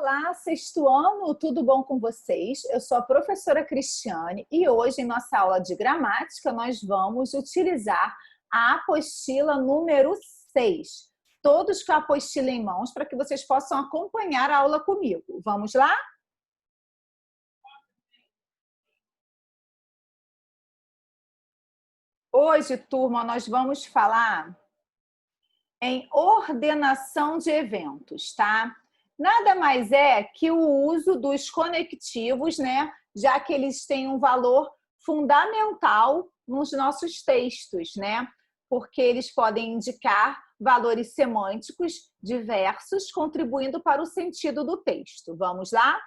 Olá, sexto ano, tudo bom com vocês? Eu sou a professora Cristiane e hoje, em nossa aula de gramática, nós vamos utilizar a apostila número 6. Todos com a apostila em mãos para que vocês possam acompanhar a aula comigo. Vamos lá? Hoje, turma, nós vamos falar em ordenação de eventos, tá? Nada mais é que o uso dos conectivos, né? Já que eles têm um valor fundamental nos nossos textos, né? Porque eles podem indicar valores semânticos diversos, contribuindo para o sentido do texto. Vamos lá?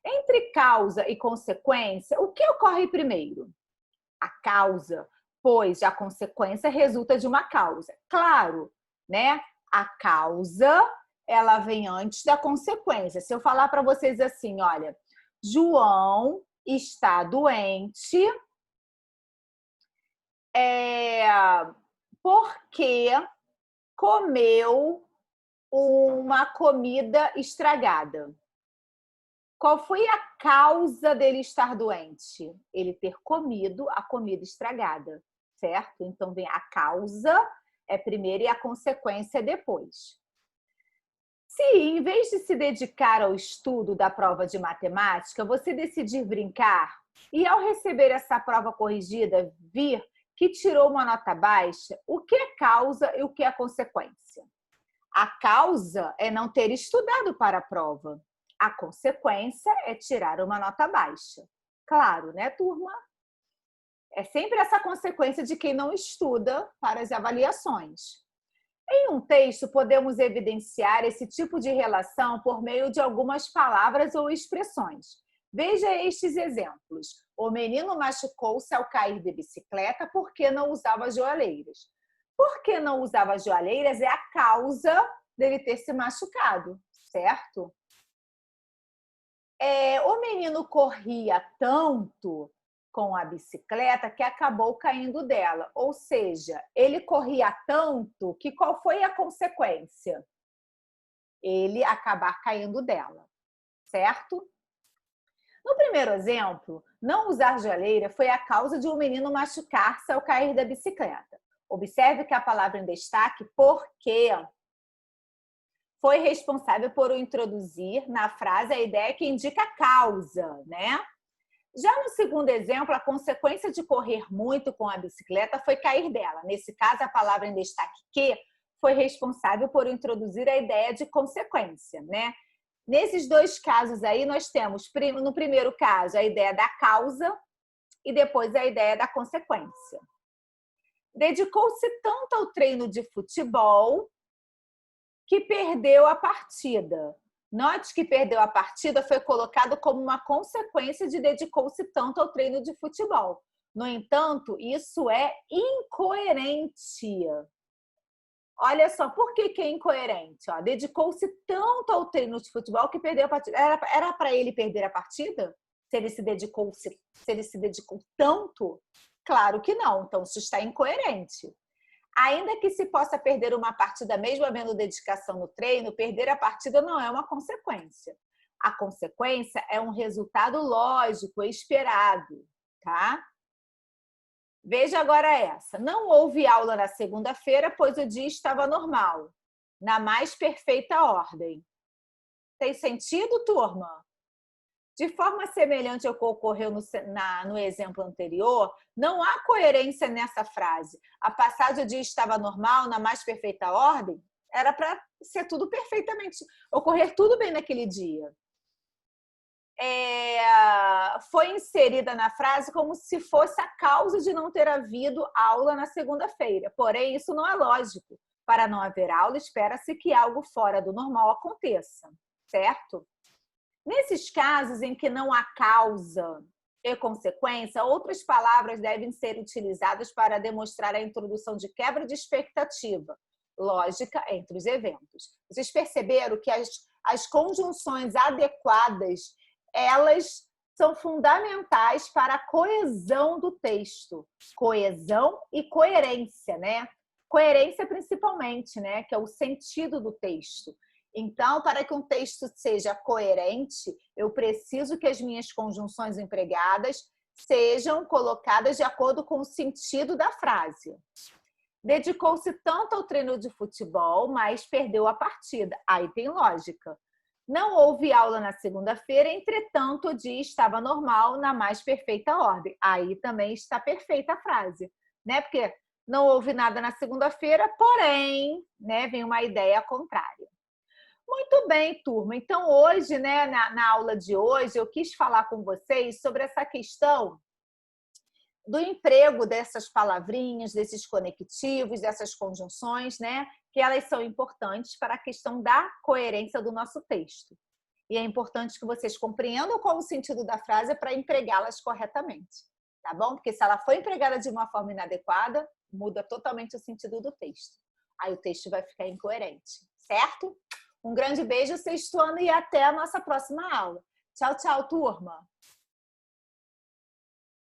Entre causa e consequência, o que ocorre primeiro? A causa, pois a consequência resulta de uma causa. Claro, né? A causa, ela vem antes da consequência. Se eu falar para vocês assim, olha, João está doente porque comeu uma comida estragada. Qual foi a causa dele estar doente? Ele ter comido a comida estragada, certo? Então, vem a causa é primeiro e a consequência é depois. Se, em vez de se dedicar ao estudo da prova de matemática, você decidir brincar e, ao receber essa prova corrigida, vir que tirou uma nota baixa, o que é causa e o que é consequência? A causa é não ter estudado para a prova. A consequência é tirar uma nota baixa. Claro, né, turma? É sempre essa consequência de quem não estuda para as avaliações. Em um texto, podemos evidenciar esse tipo de relação por meio de algumas palavras ou expressões. Veja estes exemplos. O menino machucou-se ao cair de bicicleta porque não usava joalheiras. Porque não usava joalheiras é a causa dele ter se machucado, certo? O menino corria tanto com a bicicleta que acabou caindo dela. Ou seja, ele corria tanto que qual foi a consequência? Ele acabar caindo dela, certo? No primeiro exemplo, não usar joelheira foi a causa de um menino machucar-se ao cair da bicicleta. Observe que a palavra em destaque, porque, foi responsável por introduzir na frase a ideia que indica a causa, né? Já no segundo exemplo, a consequência de correr muito com a bicicleta foi cair dela. Nesse caso, a palavra em destaque que foi responsável por introduzir a ideia de consequência, né? Nesses dois casos aí, nós temos, no primeiro caso, a ideia da causa e depois a ideia da consequência. Dedicou-se tanto ao treino de futebol que perdeu a partida. Note que perdeu a partida foi colocado como uma consequência de dedicou-se tanto ao treino de futebol. No entanto, isso é incoerente. Olha só, por que é incoerente? Dedicou-se tanto ao treino de futebol que perdeu a partida. Era para ele perder a partida? Se ele se dedicou tanto? Claro que não. Então, isso está incoerente. Ainda que se possa perder uma partida mesmo havendo dedicação no treino, perder a partida não é uma consequência. A consequência é um resultado lógico, esperado, tá? Veja agora essa. Não houve aula na segunda-feira, pois o dia estava normal, na mais perfeita ordem. Tem sentido, turma? De forma semelhante ao que ocorreu no exemplo anterior, não há coerência nessa frase. A passagem do dia estava normal, na mais perfeita ordem, era para ser tudo perfeitamente, ocorrer tudo bem naquele dia. Foi inserida na frase como se fosse a causa de não ter havido aula na segunda-feira. Porém, isso não é lógico. Para não haver aula, espera-se que algo fora do normal aconteça, certo? Nesses casos em que não há causa e consequência, outras palavras devem ser utilizadas para demonstrar a introdução de quebra de expectativa lógica entre os eventos. Vocês perceberam que as conjunções adequadas, elas são fundamentais para a coesão do texto. Coesão e coerência, né? Coerência principalmente, né? Que é o sentido do texto. Então, para que um texto seja coerente, eu preciso que as minhas conjunções empregadas sejam colocadas de acordo com o sentido da frase. Dedicou-se tanto ao treino de futebol, mas perdeu a partida. Aí tem lógica. Não houve aula na segunda-feira, entretanto, o dia estava normal, na mais perfeita ordem. Aí também está perfeita a frase, né? Porque não houve nada na segunda-feira, porém, né, vem uma ideia contrária. Muito bem, turma. Então, hoje, né, na aula de hoje, eu quis falar com vocês sobre essa questão do emprego dessas palavrinhas, desses conectivos, dessas conjunções, né? Que elas são importantes para a questão da coerência do nosso texto. E é importante que vocês compreendam qual o sentido da frase para empregá-las corretamente, tá bom? Porque se ela for empregada de uma forma inadequada, muda totalmente o sentido do texto. Aí o texto vai ficar incoerente, certo? Um grande beijo, sexto ano, e até a nossa próxima aula. Tchau, tchau, turma!